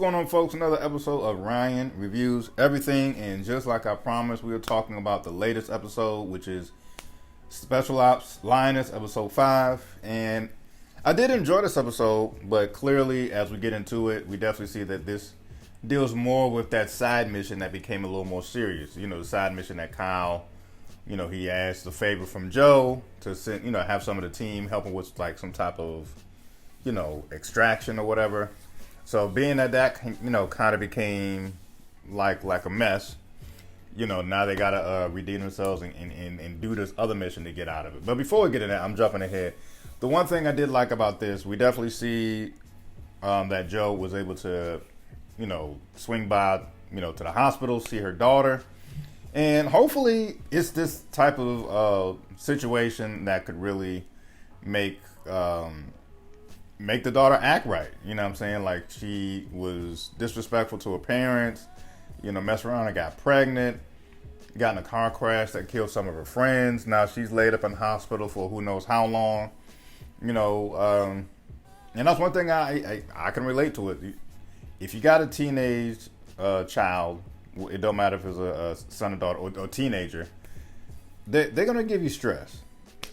going on, folks? Another episode of Ryan Reviews Everything. And just like I promised, we were talking about the latest episode, which is Special Ops Lioness, episode 5. And I did enjoy this episode, but clearly, as we get into it, we definitely see that this deals more with that side mission that became a little more serious. You know, the side mission that Kyle, he asked a favor from Joe to send, have some of the team helping with like some type of, extraction or whatever. So being that kind of became like a mess, now they gotta redeem themselves and do this other mission to get out of it. But before we get into that, I'm jumping ahead. The one thing I did like about this, we definitely see that Joe was able to, swing by, to the hospital, see her daughter. And hopefully it's this type of situation that could really make the daughter act right. You know what I'm saying? Like, she was disrespectful to her parents, messed around and got pregnant, got in a car crash that killed some of her friends. Now she's laid up in the hospital for who knows how long. And that's one thing I can relate to it. If you got a teenage child, it don't matter if it's a son or daughter or teenager, they're going to give you stress.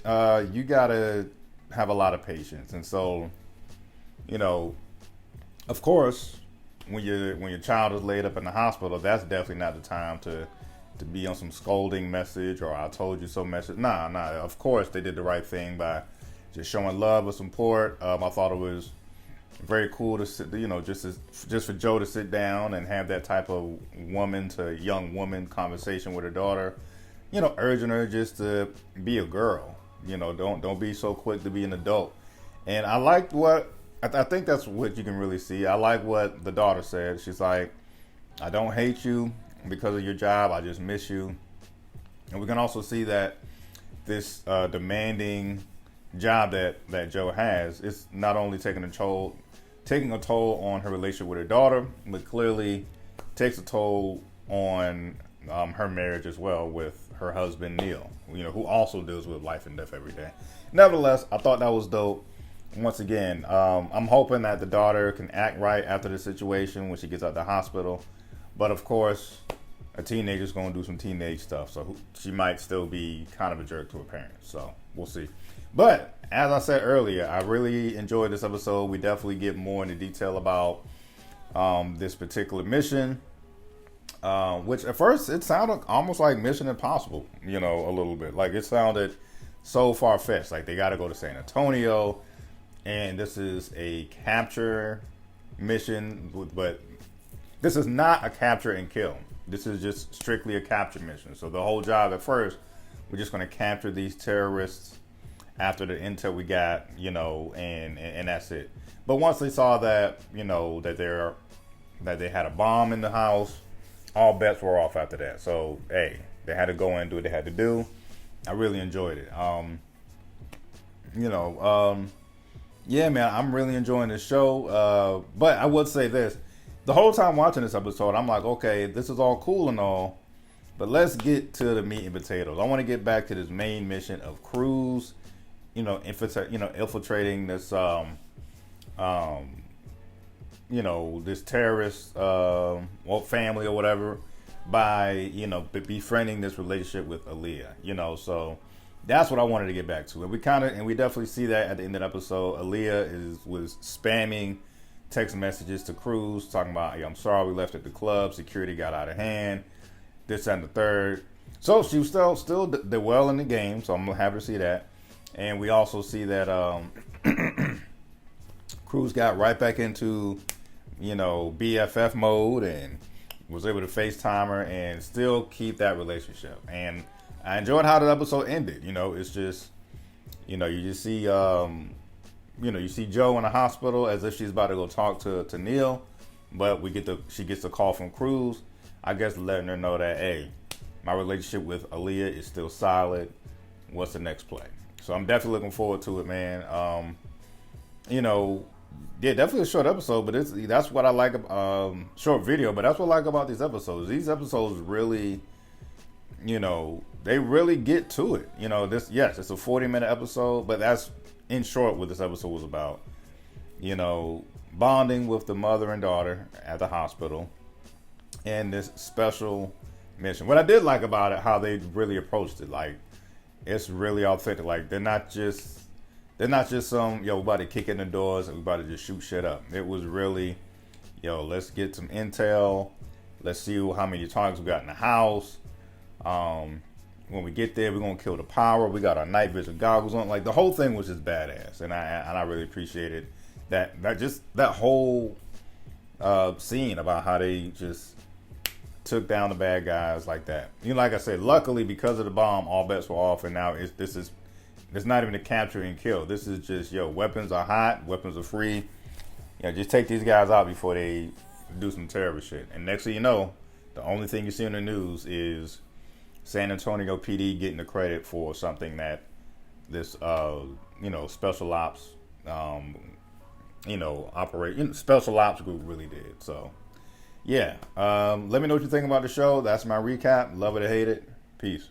You got to have a lot of patience. And so, of course, when your child is laid up in the hospital, that's definitely not the time to be on some scolding message or I told you so message. Nah. Of course, they did the right thing by just showing love and support. I thought it was very cool to sit, just for Joe to sit down and have that type of woman to young woman conversation with her daughter, urging her just to be a girl, don't be so quick to be an adult. And I liked what, I think that's what you can really see. I like what the daughter said. She's like, I don't hate you because of your job. I just miss you. And we can also see that this demanding job that Joe has is not only taking a toll on her relationship with her daughter, but clearly takes a toll on her marriage as well with her husband Neil, who also deals with life and death every day. Nevertheless, I thought that was dope. Once again, I'm hoping that the daughter can act right after the situation when she gets out of the hospital. But of course, a teenager's going to do some teenage stuff, so she might still be kind of a jerk to her parents. So we'll see. But as I said earlier, I really enjoyed this episode. We definitely get more into detail about this particular mission, which at first it sounded almost like Mission Impossible, a little bit. Like, it sounded so far-fetched. Like, they got to go to San Antonio, and this is a capture mission, but this is not a capture and kill. This is just strictly a capture mission. So the whole job at first, we're just going to capture these terrorists after the intel we got, and that's it. But once they saw that, that they had a bomb in the house, all bets were off after that. So, hey, they had to go and do what they had to do. I really enjoyed it. Yeah, man, I'm really enjoying this show. But I would say this. The whole time watching this episode, I'm like, okay, this is all cool and all, but let's get to the meat and potatoes. I want to get back to this main mission of Cruz, infiltrating this, this terrorist, family or whatever by, befriending this relationship with Aaliyah, so that's what I wanted to get back to. And we definitely see that at the end of the episode. Aaliyah was spamming text messages to Cruz talking about, hey, I'm sorry we left at the club, security got out of hand, this and the third. So she was still did well in the game, so I'm happy to see that. And we also see that Cruz got right back into, BFF mode and was able to FaceTime her and still keep that relationship. And I enjoyed how the episode ended. It's just, you just see, you see Joe in the hospital as if she's about to go talk to Neil, but she gets a call from Cruz, I guess letting her know that, hey, my relationship with Aaliyah is still solid. What's the next play? So I'm definitely looking forward to it, man. Yeah, definitely a short episode, but that's what I like. Short video, but that's what I like about these episodes. These episodes really, they really get to it. It's a 40-minute episode, but that's in short what this episode was about. bonding with the mother and daughter at the hospital and this special mission. What I did like about it, how they really approached it, like it's really authentic. Like they're not just some we about to kick in the doors and we about to just shoot shit up. It was really let's get some intel. Let's see how many targets we got in the house. When we get there, we're gonna kill the power. We got our night vision goggles on. Like the whole thing was just badass, and I really appreciated that whole scene about how they just took down the bad guys like that. Like I said, luckily because of the bomb, all bets were off, and now it's not even a capture and kill. This is just weapons are hot, weapons are free. Just take these guys out before they do some terrorist shit. And next thing you know, the only thing you see in the news is San Antonio PD getting the credit for something that this special ops special ops group really did. So let me know what you think about the show. That's my recap. Love it or hate it. Peace.